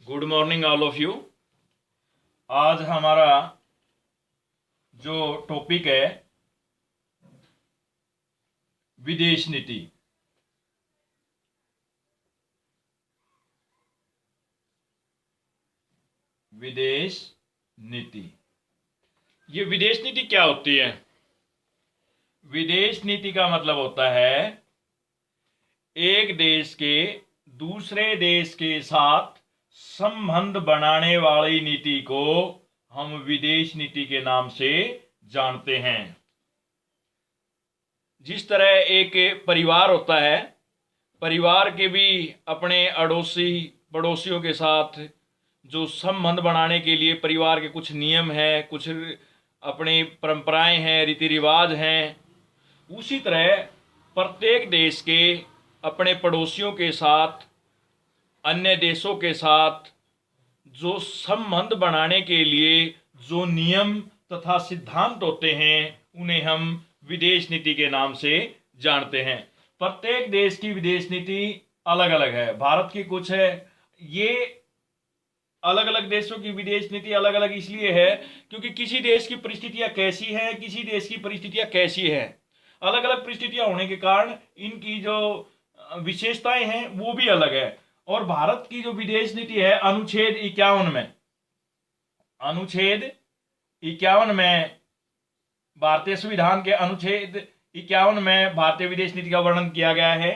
Good morning all of you. आज हमारा जो टॉपिक है विदेश नीति। विदेश नीति, ये विदेश नीति क्या होती है? विदेश नीति का मतलब होता है एक देश के दूसरे देश के साथ संबंध बनाने वाली नीति को हम विदेश नीति के नाम से जानते हैं। जिस तरह एक परिवार होता है, परिवार के भी अपने अड़ोसी पड़ोसियों के साथ जो संबंध बनाने के लिए परिवार के कुछ नियम हैं, कुछ अपनी परंपराएं हैं, रीति रिवाज हैं, उसी तरह प्रत्येक देश के अपने पड़ोसियों के साथ, अन्य देशों के साथ जो संबंध बनाने के लिए जो नियम तथा सिद्धांत होते हैं उन्हें हम विदेश नीति के नाम से जानते हैं। प्रत्येक देश की विदेश नीति अलग अलग है। भारत की कुछ है, ये अलग अलग देशों की विदेश नीति अलग अलग इसलिए है क्योंकि किसी देश की परिस्थितियां कैसी है, किसी देश की परिस्थितियां कैसी है, अलग अलग परिस्थितियां होने के कारण इनकी जो विशेषताएं हैं वो भी अलग है। और भारत की जो विदेश नीति है अनुच्छेद 51 में भारतीय संविधान के अनुच्छेद 51 में भारतीय विदेश नीति का वर्णन किया गया है।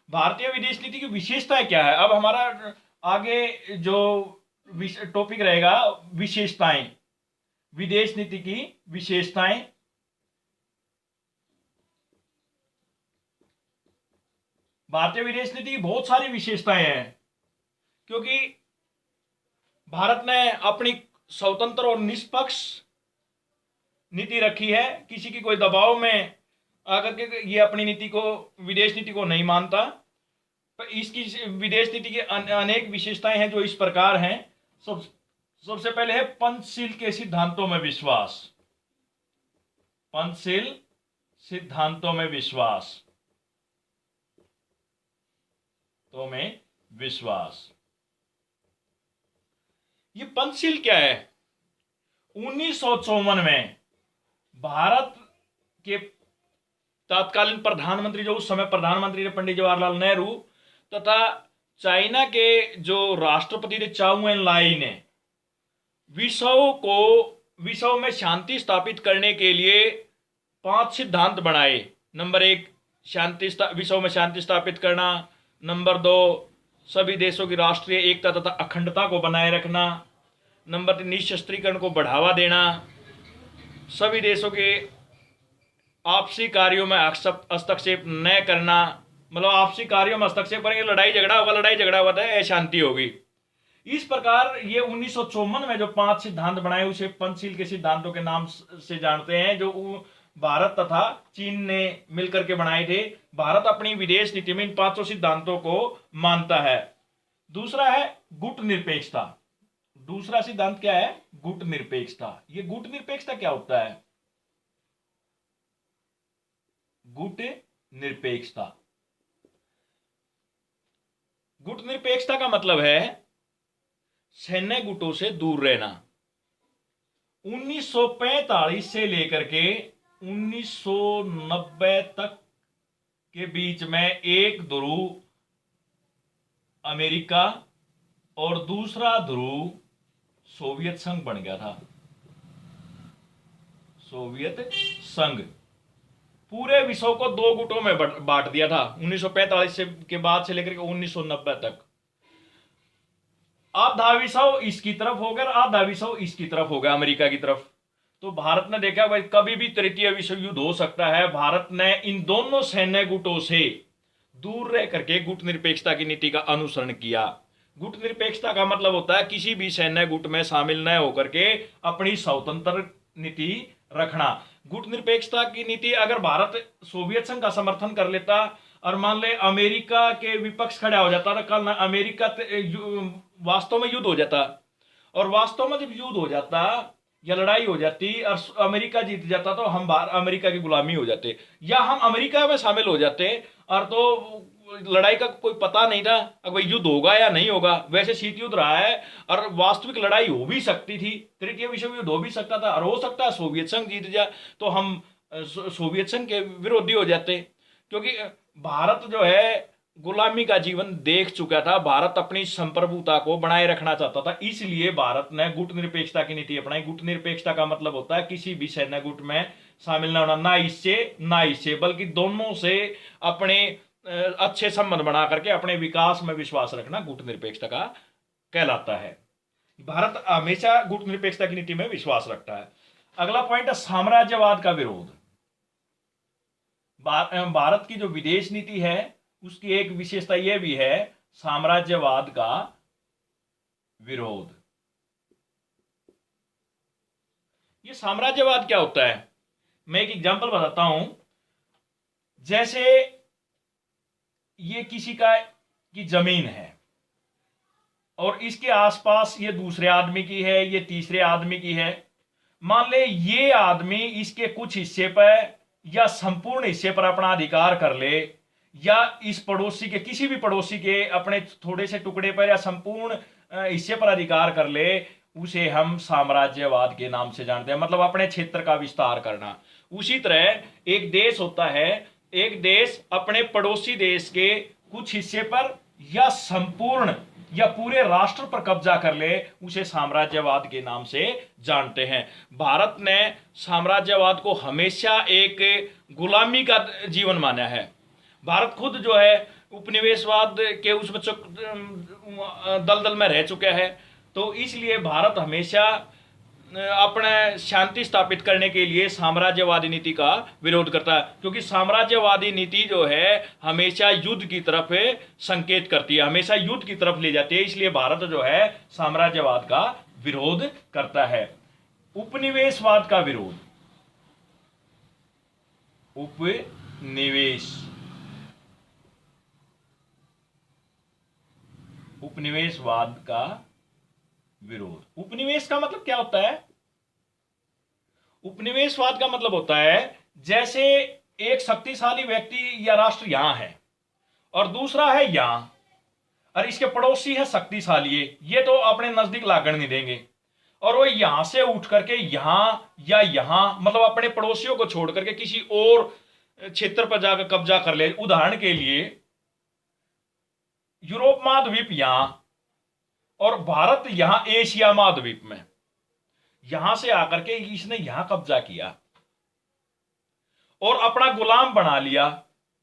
भारतीय विदेश नीति की विशेषताएं क्या है? अब हमारा आगे जो टॉपिक रहेगा विशेषताएं, विदेश नीति की विशेषताएं। भारतीय विदेश नीति की बहुत सारी विशेषताएं हैं क्योंकि भारत ने अपनी स्वतंत्र और निष्पक्ष नीति रखी है। किसी की कोई दबाव में आकर के ये अपनी नीति को, विदेश नीति को नहीं मानता। पर इसकी विदेश नीति की अनेक विशेषताएं हैं जो इस प्रकार हैं। सबसे पहले है पंचशील के सिद्धांतों में विश्वास। पंचशील सिद्धांतों में विश्वास, तो में विश्वास। ये पंचशील क्या है? 1954 में भारत के तत्कालीन प्रधानमंत्री, जो उस समय प्रधानमंत्री थे पंडित जवाहरलाल नेहरू, तथा चाइना के जो राष्ट्रपति थे चाउ एन लाई ने विश्व में शांति स्थापित करने के लिए 5 सिद्धांत बनाए। नंबर 1, विश्व में शांति स्थापित करना। नंबर 2, सभी देशों की राष्ट्रीय एकता तथा अखंडता को बनाए रखना। नंबर 3, निशस्त्रीकरण को बढ़ावा देना। सभी देशों के आपसी कार्यों में हस्तक्षेप न करना, मतलब आपसी कार्यों में हस्तक्षेप करेंगे लड़ाई झगड़ा हुआ था, अशांति होगी। इस प्रकार ये 1954 में जो 5 सिद्धांत बनाए उसे पंचशील के सिद्धांतों के नाम से जानते हैं, जो भारत तथा चीन ने मिलकर के बनाए थे। भारत अपनी विदेश नीति में इन 5 सिद्धांतों को मानता है। दूसरा है गुट निरपेक्षता। दूसरा सिद्धांत क्या है? गुट निरपेक्षता। ये गुट निरपेक्षता क्या होता है? गुट निरपेक्षता, गुट निरपेक्षता का मतलब है सैन्य गुटों से दूर रहना। 1945 से लेकर के 1990 तक के बीच में एक ध्रुव अमेरिका और दूसरा ध्रुव सोवियत संघ बन गया था। सोवियत संघ पूरे विश्व को 2 गुटों में बांट दिया था 1945 के बाद से लेकर के 1990 तक। आधा विश्व इसकी तरफ हो गया, आधा विश्व इसकी तरफ हो गया, अमेरिका की तरफ। तो भारत ने देखा भाई कभी भी तृतीय विश्व युद्ध हो सकता है। भारत ने इन दोनों सैन्य गुटों से दूर रह करके गुट निरपेक्षता की नीति का अनुसरण किया। गुट निरपेक्षता का मतलब होता है किसी भी सैन्य गुट में शामिल न होकर के अपनी स्वतंत्र नीति रखना। गुट निरपेक्षता की नीति अगर भारत सोवियत संघ का समर्थन कर लेता और मान ले अमेरिका के विपक्ष खड़ा हो जाता, तो कल अमेरिका वास्तव में युद्ध हो जाता। और वास्तव में जब युद्ध हो जाता या लड़ाई हो जाती और अमेरिका जीत जाता तो हम अमेरिका की गुलामी हो जाते, या हम अमेरिका में शामिल हो जाते और तो लड़ाई का कोई पता नहीं था, अगर युद्ध होगा या नहीं होगा। वैसे शीत युद्ध रहा है और वास्तविक लड़ाई हो भी सकती थी, तृतीय विश्व युद्ध हो भी सकता था, और हो सकता है सोवियत संघ जीत जाए तो हम सोवियत संघ के विरोधी हो जाते। क्योंकि भारत जो है गुलामी का जीवन देख चुका था, भारत अपनी संप्रभुता को बनाए रखना चाहता था, इसलिए भारत ने गुट निरपेक्षता की नीति अपनाई। गुट निरपेक्षता का मतलब होता है किसी भी सैन्य गुट में शामिल न होना, ना इससे बल्कि दोनों से अपने अच्छे संबंध बना करके अपने विकास में विश्वास रखना गुट निरपेक्षता का कहलाता है। भारत हमेशा गुट निरपेक्षता की नीति में विश्वास रखता है। अगला पॉइंट है साम्राज्यवाद का विरोध। भारत की जो विदेश नीति है उसकी एक विशेषता यह भी है साम्राज्यवाद का विरोध। ये साम्राज्यवाद क्या होता है, मैं एक एग्जांपल बताता हूं। जैसे ये किसी का की जमीन है और इसके आसपास ये दूसरे आदमी की है, ये तीसरे आदमी की है। मान ले ये आदमी इसके कुछ हिस्से पर या संपूर्ण हिस्से पर अपना अधिकार कर ले, या इस पड़ोसी के किसी भी पड़ोसी के अपने थोड़े से टुकड़े पर या संपूर्ण हिस्से पर अधिकार कर ले, उसे हम साम्राज्यवाद के नाम से जानते हैं, मतलब अपने क्षेत्र का विस्तार करना। उसी तरह एक देश होता है, एक देश अपने पड़ोसी देश के कुछ हिस्से पर या संपूर्ण या पूरे राष्ट्र पर कब्जा कर ले, उसे साम्राज्यवाद के नाम से जानते हैं। भारत ने साम्राज्यवाद को हमेशा एक गुलामी का जीवन माना है। भारत खुद जो है उपनिवेशवाद के उसमें दलदल में रह चुका है, तो इसलिए भारत हमेशा अपने शांति स्थापित करने के लिए साम्राज्यवादी नीति का विरोध करता है, क्योंकि साम्राज्यवादी नीति जो है हमेशा युद्ध की तरफ संकेत करती है, हमेशा युद्ध की तरफ ले जाती है। इसलिए भारत जो है साम्राज्यवाद का विरोध करता है। उपनिवेशवाद का विरोध। उपनिवेशवाद का विरोध। उपनिवेश का मतलब क्या होता है? उपनिवेशवाद का मतलब होता है जैसे एक शक्तिशाली व्यक्ति या राष्ट्र यहां है और दूसरा है यहां, और इसके पड़ोसी है शक्तिशाली है, ये तो अपने नजदीक लागण नहीं देंगे, और वो यहां से उठ करके यहां या यहां, मतलब अपने पड़ोसियों को छोड़ करके किसी और क्षेत्र पर जाकर कब्जा कर ले। उदाहरण के लिए यूरोप महाद्वीप यहां और भारत यहां एशिया महाद्वीप में, यहां से आकर के इसने यहां कब्जा किया और अपना गुलाम बना लिया।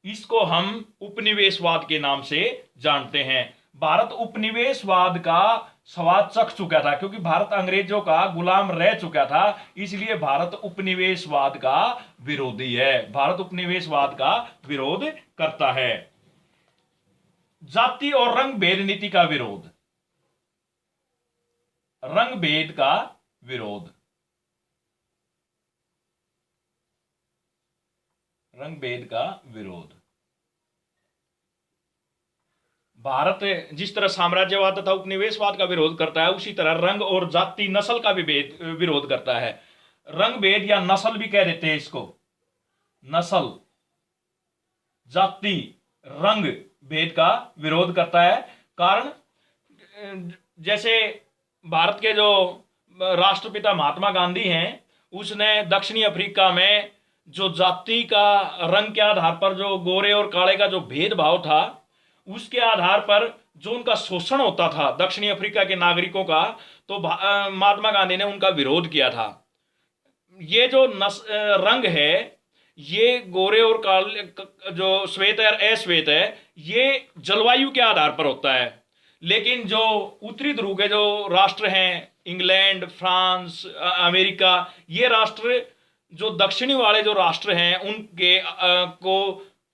इसको हम उपनिवेशवाद के नाम से जानते हैं। भारत उपनिवेशवाद का स्वाद चख चुका था, क्योंकि भारत अंग्रेजों का गुलाम रह चुका था, इसलिए भारत उपनिवेशवाद का विरोधी है। भारत उपनिवेशवाद का विरोध करता है। जाति और रंग भेद नीति का विरोध। रंग भेद का विरोध। रंग भेद का विरोध। भारत जिस तरह साम्राज्यवाद तथा उपनिवेशवाद का विरोध करता है, उसी तरह रंग और जाति नस्ल का भी विरोध करता है। रंग भेद या नस्ल भी कह देते हैं इसको। नस्ल, जाति, रंग भेद का विरोध करता है। कारण जैसे भारत के जो राष्ट्रपिता महात्मा गांधी हैं, उसने दक्षिणी अफ्रीका में जो जाति का रंग के आधार पर जो गोरे और काले का जो भेदभाव था, उसके आधार पर जो उनका शोषण होता था दक्षिणी अफ्रीका के नागरिकों का, तो महात्मा गांधी ने उनका विरोध किया था। ये जो रंग है, ये गोरे और काले, जो श्वेत है और अश्वेत है, ये जलवायु के आधार पर होता है। लेकिन जो उत्तरी ध्रुव के जो राष्ट्र हैं, इंग्लैंड, फ्रांस, अमेरिका, ये राष्ट्र जो दक्षिणी वाले जो राष्ट्र हैं, उनके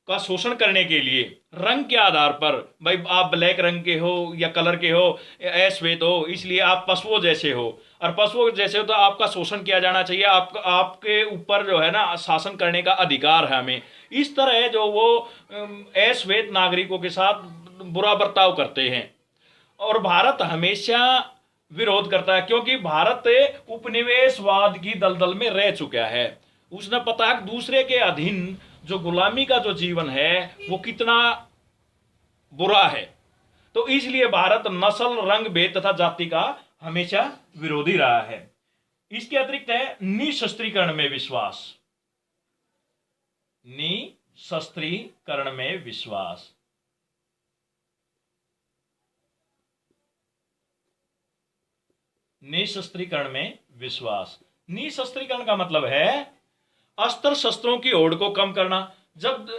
का शोषण करने के लिए रंग के आधार पर, भाई आप ब्लैक रंग के हो या कलर के हो, अश्वेत हो, इसलिए आप पशुओं जैसे हो, और पशुओं जैसे हो तो आपका शोषण किया जाना चाहिए, आपके ऊपर जो है ना शासन करने का अधिकार है हमें। इस तरह जो वो अश्वेत नागरिकों के साथ बुरा बर्ताव करते हैं। और भारत हमेशा विरोध करता है, क्योंकि भारत उपनिवेशवाद की दलदल में रह चुका है। उसने पता है दूसरे के अधीन जो गुलामी का जो जीवन है वो कितना बुरा है। तो इसलिए भारत नस्ल, रंग भेद तथा जाति का हमेशा विरोधी रहा है। इसके अतिरिक्त है निशस्त्रीकरण में विश्वास। निशस्त्रीकरण में विश्वास। निशस्त्रीकरण में विश्वास। निशस्त्रीकरण का मतलब है अस्त्र शस्त्रों की होड़ को कम करना। जब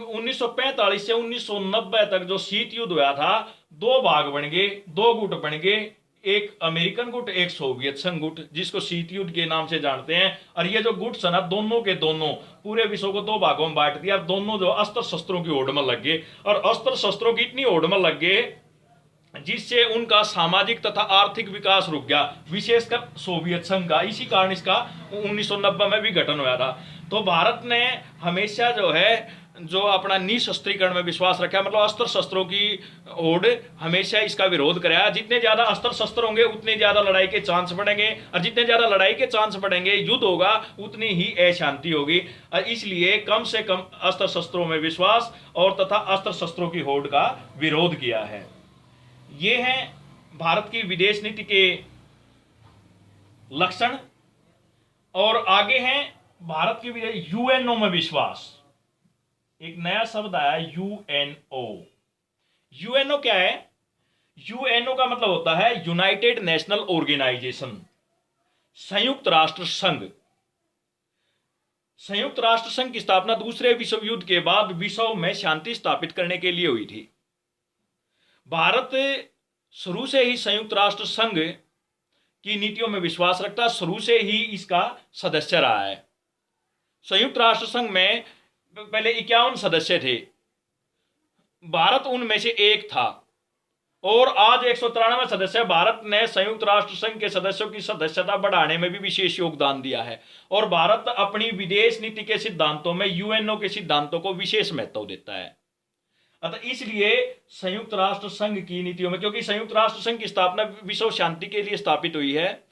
1945 से 1990 तक जो शीत युद्ध हुआ था, दो भाग बन गए, दो गुट बन गए, एक अमेरिकन गुट, एक सोवियत संघ गुट, जिसको शीत युद्ध के नाम से जानते हैं। और ये जो गुट ना, दोनों के दोनों पूरे विश्व को दो भागों में बांट दिया। दोनों जो अस्त्र शस्त्रों की होड़ में लग गए, और अस्त्र शस्त्रों की इतनी होड़ में लग गए जिससे उनका सामाजिक तथा आर्थिक विकास रुक गया, विशेषकर सोवियत संघ का। इसी कारण इसका 1990 में भी गठन हुआ था। तो भारत ने हमेशा जो है जो अपना निशस्त्रीकरण में विश्वास रखा, मतलब अस्त्र शस्त्रों की होड़, हमेशा इसका विरोध कराया। जितने ज्यादा अस्त्र शस्त्र होंगे उतने ज्यादा लड़ाई के चांस बढ़ेंगे, और जितने ज्यादा लड़ाई के चांस बढ़ेंगे, युद्ध होगा, उतनी ही अशांति होगी। और इसलिए कम से कम अस्त्र शस्त्रों में विश्वास और तथा अस्त्र शस्त्रों की होड़ का विरोध किया है। ये हैं भारत की विदेश नीति के लक्षण। और आगे हैं भारत की यूएनओ में विश्वास। एक नया शब्द आया, यूएनओ। यूएनओ क्या है? यूएनओ का मतलब होता है यूनाइटेड नेशनल ऑर्गेनाइजेशन, संयुक्त राष्ट्र संघ। संयुक्त राष्ट्र संघ की स्थापना दूसरे विश्व युद्ध के बाद विश्व में शांति स्थापित करने के लिए हुई थी। भारत शुरू से ही संयुक्त राष्ट्र संघ की नीतियों में विश्वास रखता, शुरू से ही इसका सदस्य रहा है। संयुक्त राष्ट्र संघ में पहले 51 सदस्य थे, भारत उनमें से एक था, और आज 193 सदस्य। भारत ने संयुक्त राष्ट्र संघ के सदस्यों की सदस्यता बढ़ाने में भी विशेष योगदान दिया है, और भारत अपनी विदेश नीति के सिद्धांतों में यूएनओ के सिद्धांतों को विशेष महत्व देता है। अतः इसलिए संयुक्त राष्ट्र संघ की नीतियों में, क्योंकि संयुक्त राष्ट्र संघ की स्थापना विश्व शांति के लिए स्थापित हुई है,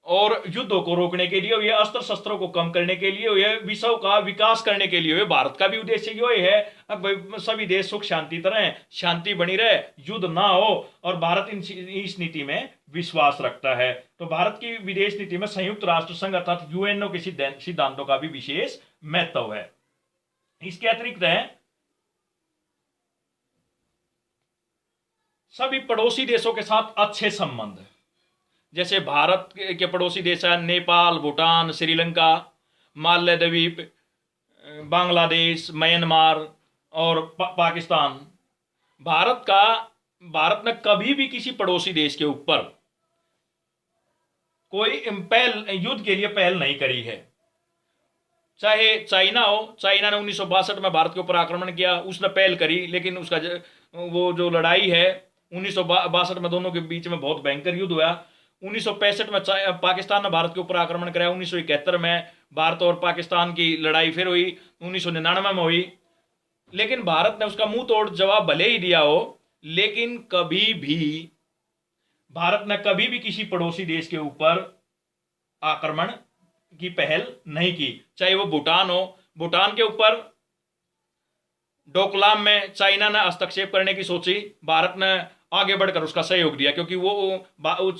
और युद्धों को रोकने के लिए हुई है, अस्त्र शस्त्रों को कम करने के लिए हुई है, विश्व का विकास करने के लिए हुई है। भारत का भी उद्देश्य यही है, अब सभी देश सुख शांति तरह, शांति बनी रहे, युद्ध ना हो, और भारत इस नीति में विश्वास रखता है। तो भारत की विदेश नीति में संयुक्त राष्ट्र संघ अर्थात यूएनओ के सिद्धांतों का भी विशेष महत्व है। इसके अतिरिक्त है सभी पड़ोसी देशों के साथ अच्छे संबंध। जैसे भारत के पड़ोसी देश हैं नेपाल, भूटान, श्रीलंका, मालदीव, बांग्लादेश, म्यांमार और पाकिस्तान। भारत ने कभी भी किसी पड़ोसी देश के ऊपर कोई पहल, युद्ध के लिए पहल नहीं करी है। चाहे चाइना हो, चाइना ने 1962 में भारत के ऊपर आक्रमण किया, उसने पहल करी, लेकिन उसका वो जो लड़ाई है 1962 में दोनों के बीच में बहुत भयंकर युद्ध हुआ। 1965 में पाकिस्तान ने भारत के ऊपर आक्रमण कराया। 1971 में भारत और पाकिस्तान की लड़ाई फिर हुई, 1999 में हुई। लेकिन भारत ने उसका मुंह तोड़ जवाब भले ही दिया हो, लेकिन भारत ने कभी भी किसी पड़ोसी देश के ऊपर आक्रमण की पहल नहीं की। चाहे वो भूटान हो, भूटान के ऊपर डोकलाम में चाइना ने हस्तक्षेप करने की सोची, भारत ने आगे बढ़कर उसका सहयोग दिया, क्योंकि वो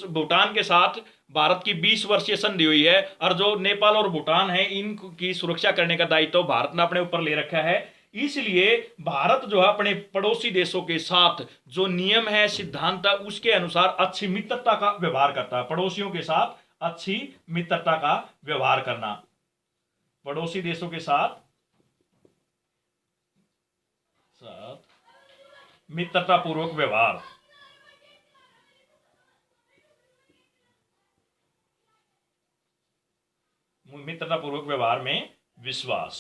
भूटान के साथ भारत की 20 वर्षीय संधि हुई है, और जो नेपाल और भूटान है इनकी सुरक्षा करने का दायित्व तो भारत ने अपने ऊपर ले रखा है। इसलिए भारत जो है अपने पड़ोसी देशों के साथ जो नियम है, सिद्धांत है, उसके अनुसार अच्छी मित्रता का व्यवहार करता है। पड़ोसियों के साथ अच्छी मित्रता का व्यवहार करना, पड़ोसी देशों के साथ मित्रता पूर्वक व्यवहार। मित्रता पूर्वक व्यवहार में विश्वास।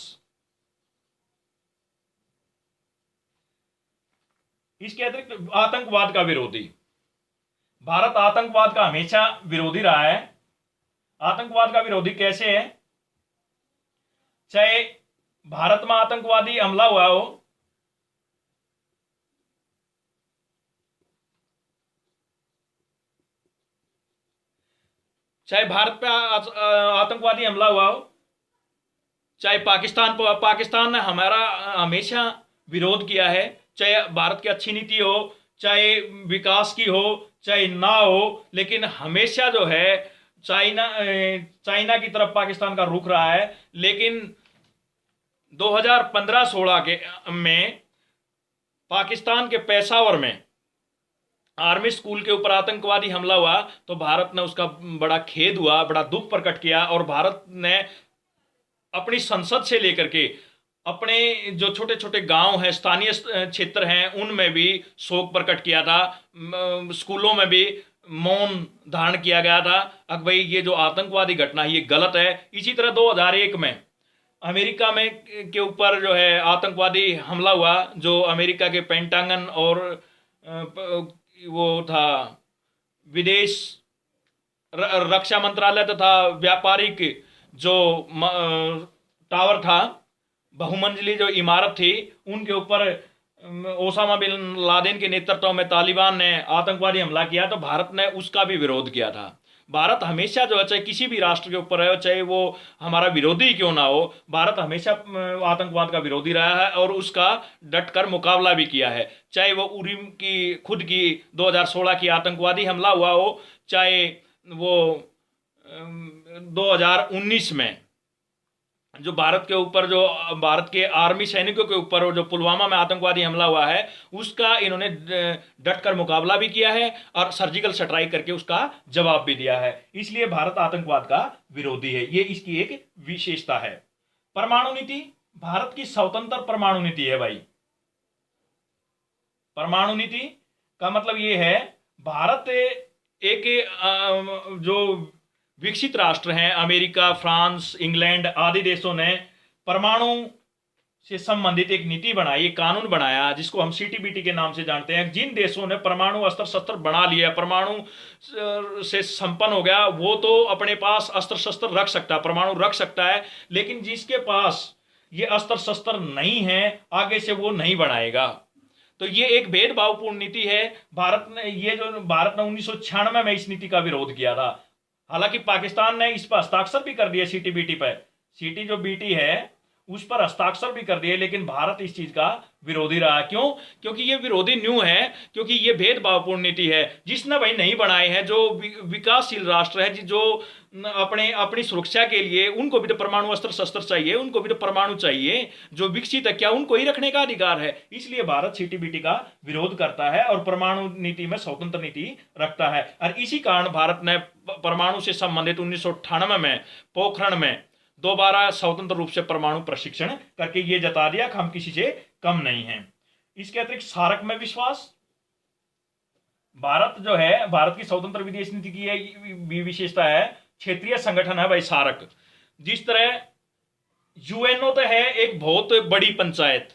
इसके अतिरिक्त आतंकवाद का विरोधी। भारत आतंकवाद का हमेशा विरोधी रहा है। आतंकवाद का विरोधी कैसे है? चाहे भारत में आतंकवादी हमला हुआ हो, चाहे भारत पे आतंकवादी हमला हुआ हो, चाहे पाकिस्तान पर, पाकिस्तान ने हमारा हमेशा विरोध किया है, चाहे भारत की अच्छी नीति हो, चाहे विकास की हो, चाहे ना हो, लेकिन हमेशा जो है चाइना की तरफ पाकिस्तान का रुख रहा है। लेकिन 2015-16 के में पाकिस्तान के पेशावर में आर्मी स्कूल के ऊपर आतंकवादी हमला हुआ तो भारत ने उसका बड़ा खेद हुआ, बड़ा दुख प्रकट किया, और भारत ने अपनी संसद से लेकर के अपने जो छोटे छोटे गांव हैं, स्थानीय क्षेत्र हैं, उनमें भी शोक प्रकट किया था। स्कूलों में भी मौन धारण किया गया था अब भाई ये जो आतंकवादी घटना है ये गलत है। इसी तरह 2001 में अमेरिका में के ऊपर जो है आतंकवादी हमला हुआ, जो अमेरिका के पेंटागन और वो था विदेश रक्षा मंत्रालय तथा व्यापारिक जो टावर था, बहुमंजिली जो इमारत थी, उनके ऊपर ओसामा बिन लादेन के नेतृत्व में तालिबान ने आतंकवादी हमला किया तो भारत ने उसका भी विरोध किया था। भारत हमेशा जो है, चाहे किसी भी राष्ट्र के ऊपर है, चाहे वो हमारा विरोधी क्यों ना हो, भारत हमेशा आतंकवाद का विरोधी रहा है और उसका डटकर मुकाबला भी किया है। चाहे वो उरी की खुद की 2016 की आतंकवादी हमला हुआ हो, चाहे वो 2019 में जो भारत के ऊपर, जो भारत के आर्मी सैनिकों के ऊपर जो पुलवामा में आतंकवादी हमला हुआ है, उसका इन्होंने डटकर मुकाबला भी किया है और सर्जिकल स्ट्राइक करके उसका जवाब भी दिया है। इसलिए भारत आतंकवाद का विरोधी है, ये इसकी एक विशेषता है। परमाणु नीति भारत की स्वतंत्र परमाणु नीति है भाई। परमाणु नीति का मतलब ये है, भारत एक जो विकसित राष्ट्र हैं, अमेरिका, फ्रांस, इंग्लैंड आदि देशों ने परमाणु से संबंधित एक नीति बनाई, एक कानून बनाया जिसको हम सीटीबीटी के नाम से जानते हैं। जिन देशों ने परमाणु अस्त्र शस्त्र बना लिया, परमाणु से संपन्न हो गया, वो तो अपने पास अस्त्र शस्त्र रख सकता है, परमाणु रख सकता है, लेकिन जिसके पास ये अस्त्र शस्त्र नहीं है आगे से वो नहीं बनाएगा। तो ये एक भेदभावपूर्ण नीति है। भारत ने 1996 में इस नीति का विरोध किया था। हालांकि पाकिस्तान ने इस पर हस्ताक्षर भी कर दिए, सीटीबीटी पर, सीटी जो बीटी है उस पर हस्ताक्षर भी कर दिए, लेकिन भारत इस चीज का विरोधी रहा। क्यों? क्योंकि ये विरोधी न्यू है, क्योंकि ये भेदभावपूर्ण नीति है। जिसने भाई नहीं बनाए हैं, जो विकासशील राष्ट्र है, जो अपनी सुरक्षा के लिए उनको भी तो परमाणु अस्त्र शस्त्र चाहिए, उनको भी तो परमाणु चाहिए। जो विकसित है क्या उनको ही रखने का अधिकार है? इसलिए भारत सीटीबीटी का विरोध करता है और परमाणु नीति में स्वतंत्र नीति रखता है। और इसी कारण भारत ने परमाणु से संबंधित 1998 में पोखरण में दोबारा स्वतंत्र रूप से परमाणु प्रशिक्षण करके ये जता दिया कि हम किसी से कम नहीं हैं। इसके अतिरिक्त सार्क में विश्वास, भारत जो है, भारत की स्वतंत्र विदेश नीति की भी विशेषता है, क्षेत्रीय संगठन है भाई सार्क। जिस तरह यूएनओ तो है एक बहुत बड़ी पंचायत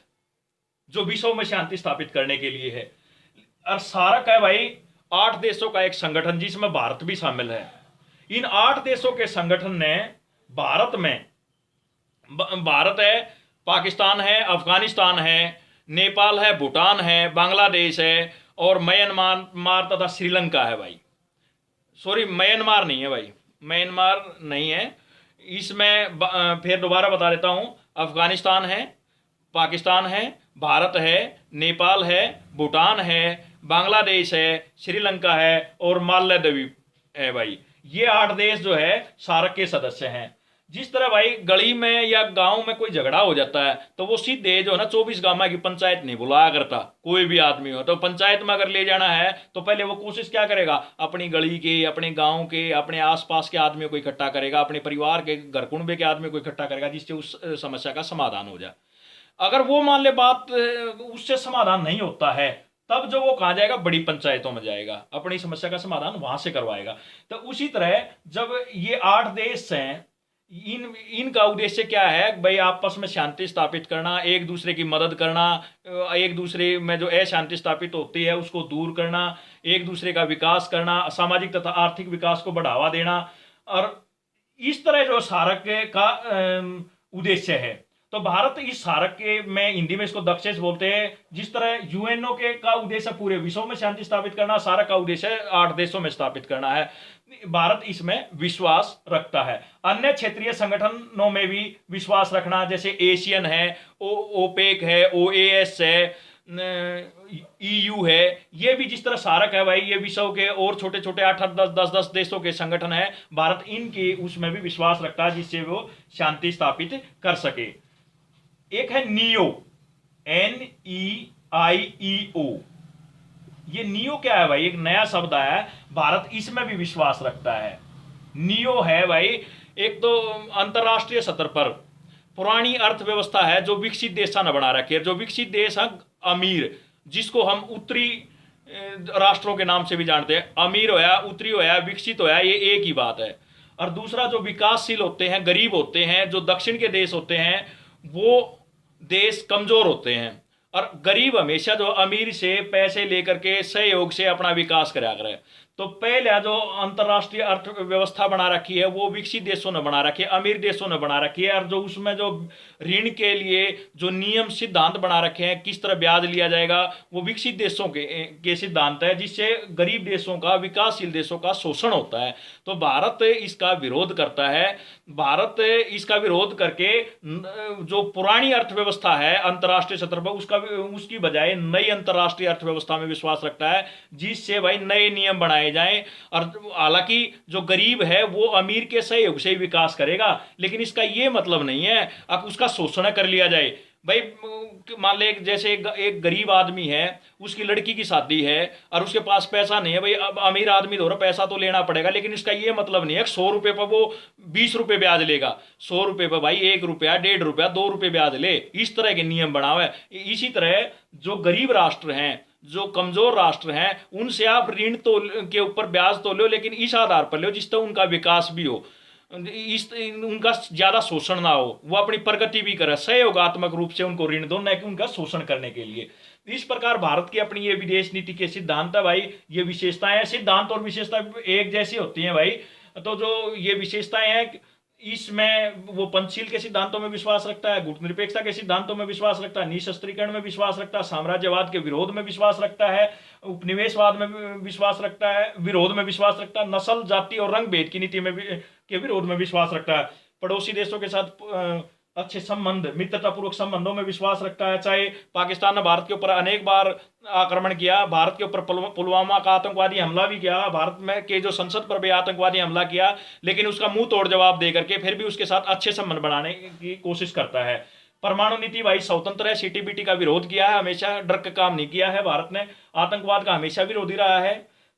जो विश्व में शांति स्थापित करने के लिए है, और सार्क है भाई 8 देशों का एक संगठन जिसमें भारत भी शामिल है। इन 8 देशों के संगठन ने भारत है, पाकिस्तान है, अफगानिस्तान है, नेपाल है, भूटान है, बांग्लादेश है और म्यांमार तथा श्रीलंका है भाई। सॉरी, म्यांमार नहीं है भाई, म्यांमार नहीं है। इसमें फिर दोबारा बता देता हूं, अफगानिस्तान है, पाकिस्तान है, भारत है, नेपाल है, भूटान है, बांग्लादेश है, श्रीलंका है और मालदीव है भाई। ये 8 देश जो है सार्क के सदस्य हैं। जिस तरह भाई गली में या गांव में कोई झगड़ा हो जाता है तो वो सीधे जो है ना 24 गांव की पंचायत नहीं बुलाया करता, कोई भी आदमी हो। तो पंचायत में अगर ले जाना है तो पहले वो कोशिश क्या करेगा, अपनी गली के, अपने गांव के, अपने आसपास के आदमियों को इकट्ठा करेगा, अपने परिवार के, घर कुनबे के आदमी को इकट्ठा करेगा, जिससे उस समस्या का समाधान हो जाए। अगर वो मान ले बात उससे समाधान नहीं होता है, तब जो वो कहा जाएगा बड़ी पंचायतों में जाएगा, अपनी समस्या का समाधान वहां से करवाएगा। तो उसी तरह जब ये 8 देश हैं, इनका उद्देश्य क्या है भाई, आपस में शांति स्थापित करना, एक दूसरे की मदद करना, एक दूसरे में जो अशांति स्थापित होती है उसको दूर करना, एक दूसरे का विकास करना, सामाजिक तथा आर्थिक विकास को बढ़ावा देना। और इस तरह जो सार्क का उद्देश्य है। तो भारत इस सार्क के में हिंदी में इसको दक्षेश बोलते हैं। जिस तरह यूएनओ के का उद्देश्य पूरे विश्व में शांति स्थापित करना, सार्क का उद्देश्य 8 देशों में स्थापित करना है। भारत इसमें विश्वास रखता है। अन्य क्षेत्रीय संगठनों में भी विश्वास रखना, जैसे एशियन है, ओपेक है, ओएएस है, ईयू है, ये भी जिस तरह सार्क है भाई, ये विश्व के और छोटे छोटे 8 10 देशों के संगठन है। भारत इनके उसमें भी विश्वास रखता है जिससे वो शांति स्थापित कर सके। एक है नियो, NEIEO। ये नियो क्या है भाई? एक नया शब्द आया है, भारत इसमें भी विश्वास रखता है। नियो है भाई, एक तो अंतरराष्ट्रीय स्तर पर पुरानी अर्थव्यवस्था है जो विकसित देश न बना रखी है। जो विकसित देश है अमीर, जिसको हम उत्तरी राष्ट्रों के नाम से भी जानते हैं, अमीर होया, उत्तरी होया, विकसित होया, ये एक ही बात है। और दूसरा जो विकासशील होते हैं, गरीब होते हैं, जो दक्षिण के देश होते हैं, वो देश कमजोर होते हैं। और गरीब हमेशा जो अमीर से पैसे लेकर के सहयोग से अपना विकास करा करे। तो पहले जो अंतरराष्ट्रीय अर्थव्यवस्था बना रखी है वो विकसित देशों ने बना रखी है, अमीर देशों ने बना रखी है। और जो उसमें जो ऋण के लिए जो नियम सिद्धांत बना रखे हैं, किस तरह ब्याज लिया जाएगा, वो विकसित देशों के सिद्धांत है, जिससे गरीब देशों का, विकासशील देशों का शोषण होता है। तो भारत इसका विरोध करता है। भारत इसका विरोध करके जो पुरानी अर्थव्यवस्था है अंतर्राष्ट्रीय स्तर पर, उसकी बजाय नई अंतर्राष्ट्रीय अर्थव्यवस्था में विश्वास रखता है, जिससे भाई नए नियम बनाए जाएं। और हालांकि जो गरीब है वो अमीर के सहयोग से ही विकास करेगा, लेकिन इसका ये मतलब नहीं है अब उसका शोषण कर लिया जाए। भाई मान ले जैसे एक गरीब आदमी है, उसकी लड़की की शादी है और उसके पास पैसा नहीं है, भाई अब अमीर आदमी तो पैसा तो लेना पड़ेगा, लेकिन इसका ये मतलब नहीं है 100 रुपये पर वो 20 रुपये ब्याज लेगा। 100 रुपये पर भाई 1 रुपया, 1.5 रुपया, 2 रुपये ब्याज ले, इस तरह के नियम बनावे। इसी तरह जो गरीब राष्ट्र हैं, जो कमजोर राष्ट्र हैं, उनसे आप ऋण तो के ऊपर ब्याज तो लो, लेकिन इस आधार पर लो जिससे उनका विकास भी हो, इस उनका ज्यादा शोषण ना हो, वो अपनी प्रगति भी करे। सहयोगात्मक रूप से उनको ऋण दो, न कि उनका शोषण करने के लिए। इस प्रकार भारत की अपनी ये विदेश नीति के सिद्धांत है भाई, ये विशेषताएं हैं। सिद्धांत और विशेषता एक जैसी होती हैं भाई। तो जो ये विशेषताएं हैं, इसमें वो पंचशील के सिद्धांतों में विश्वास रखता है, गुटनिरपेक्षता के सिद्धांतों में विश्वास रखता है, निशस्त्रीकरण में विश्वास रखता है, साम्राज्यवाद के विरोध में विश्वास रखता है, उपनिवेशवाद में विश्वास रखता है, विरोध में विश्वास रखता है, नस्ल, जाति और रंग भेद की नीति में के विरोध में विश्वास रखता है, पड़ोसी देशों के साथ अच्छे संबंध, मित्रतापूर्वक संबंधों में विश्वास रखता है। चाहे पाकिस्तान ने भारत के ऊपर अनेक बार आक्रमण किया, भारत के ऊपर पुलवामा का आतंकवादी हमला भी किया, भारत में के जो संसद पर भी आतंकवादी हमला किया, लेकिन उसका मुंह तोड़ जवाब दे करके फिर भी उसके साथ अच्छे संबंध बनाने की कोशिश करता है। परमाणु नीति भाई स्वतंत्र है, सीटीबीटी का विरोध किया है, हमेशा डर का काम नहीं किया है भारत ने। आतंकवाद का हमेशा विरोधी रहा है।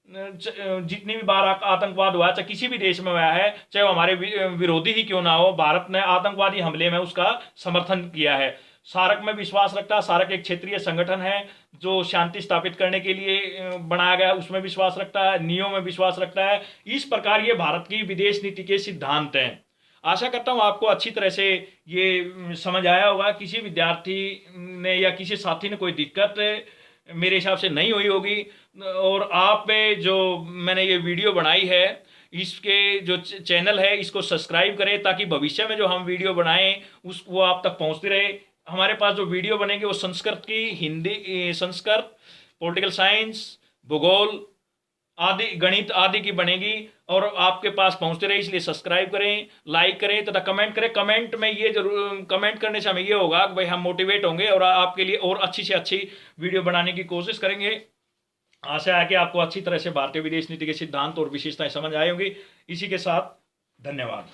जितनी भी बार आतंकवाद हुआ, चाहे किसी भी देश में हुआ है, चाहे वो हमारे विरोधी ही क्यों ना हो, भारत ने आतंकवादी हमले में उसका समर्थन किया है। सार्क में विश्वास रखता है। सार्क एक क्षेत्रीय संगठन है जो शांति स्थापित करने के लिए बनाया गया, उसमें विश्वास रखता है। नियो में विश्वास रखता है। इस प्रकार ये भारत की विदेश नीति के सिद्धांत हैं। आशा करता हूँ आपको अच्छी तरह से ये समझ आया होगा। किसी विद्यार्थी ने या किसी साथी ने कोई दिक्कत मेरे हिसाब से नहीं हुई होगी। और आप पे जो मैंने ये वीडियो बनाई है, इसके जो चैनल है इसको सब्सक्राइब करें, ताकि भविष्य में जो हम वीडियो बनाएं वो आप तक पहुंचती रहे। हमारे पास जो वीडियो बनेंगे वो संस्कृत की, हिंदी, संस्कृत, पॉलिटिकल साइंस, भूगोल आदि, गणित आदि की बनेगी और आपके पास पहुंचते रहे। इसलिए सब्सक्राइब करें, लाइक करें तथा कमेंट करें। कमेंट में ये जरूर, कमेंट करने से हमें ये होगा कि भाई हम मोटिवेट होंगे और आपके लिए और अच्छी से अच्छी वीडियो बनाने की कोशिश करेंगे। आशा है कि आपको अच्छी तरह से भारतीय विदेश नीति के सिद्धांत और विशेषताएं समझ आए होंगी। इसी के साथ धन्यवाद।